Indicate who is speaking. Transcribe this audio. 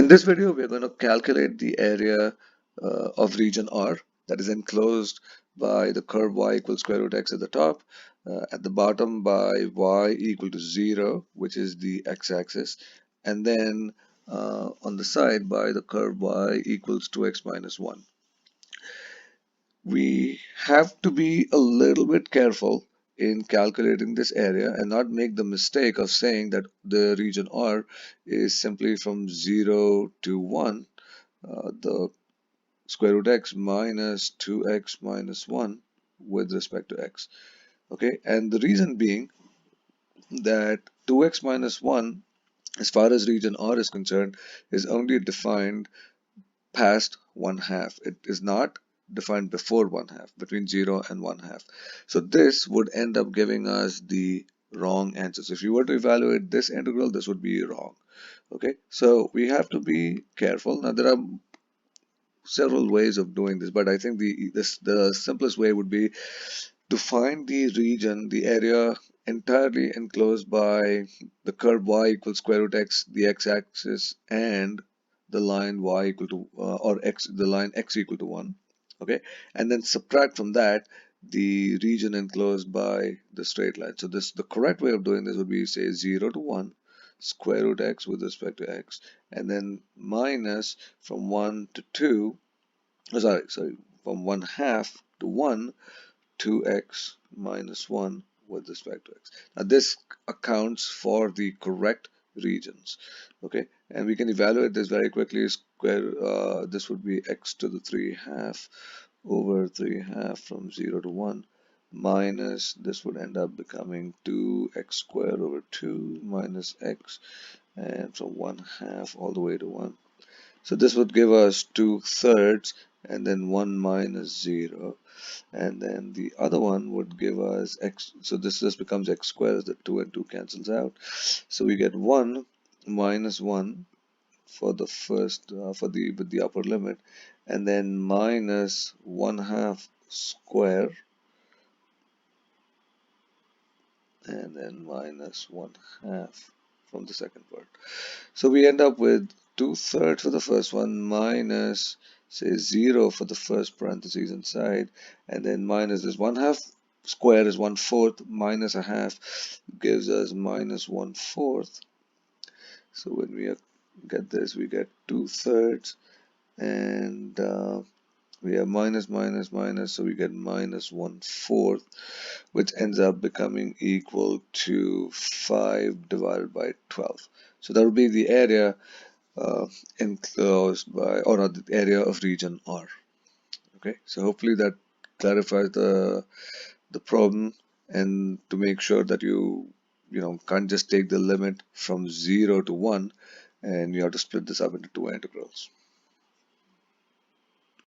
Speaker 1: In this video, we're going to calculate the area of region R that is enclosed by the curve y equals square root x at the top, at the bottom by y equal to 0, which is the x-axis, and then on the side by the curve y equals 2x minus 1. We have to be a little bit careful in calculating this area and not make the mistake of saying that the region R is simply from 0 to 1, the square root x minus 2x minus 1 with respect to x. Okay, and the reason being that 2x minus 1, as far as region R is concerned, is only defined past 1/2. It is not defined before 1/2, between 0 and 1/2. So this would end up giving us the wrong answer. So if you were to evaluate this integral, this would be wrong. Okay, so we have to be careful. Now there are several ways of doing this, but I think the simplest way would be to find the region, the area entirely enclosed by the curve y equals square root x, the x-axis, and the line y equal to or x, the line x equal to 1. Okay, and then subtract from that the region enclosed by the straight line. So the correct way of doing this would be, say, 0 to 1 square root x with respect to x, and then minus from 1 to 2, sorry, from 1/2 to 1, 2x minus 1 with respect to x. Now this accounts for the correct regions. Okay, and we can evaluate this very quickly. This would be x to the 3/2 over 3/2 from 0 to 1 minus, this would end up becoming 2x squared over 2 minus x, and from 1/2 all the way to 1. So this would give us 2/3 and then 1 minus 0, and then the other one would give us x. So this just becomes x squared as the 2 and 2 cancels out. So we get 1 minus 1 for the first with the upper limit, and then minus 1/2 square, and then minus 1/2 from the second part. So we end up with 2/3 for the first one minus, say, 0 for the first parentheses inside, and then minus this 1/2 square is 1/4 minus a half gives us minus 1/4. So when we get this, we get 2/3, and we have minus minus minus, so we get minus 1/4, which ends up becoming equal to 5 divided by 12. So that would be the area enclosed by, or the area of region R. Okay, so hopefully that clarifies the problem, and to make sure that you can't just take the limit from 0 to 1, and you have to split this up into two integrals.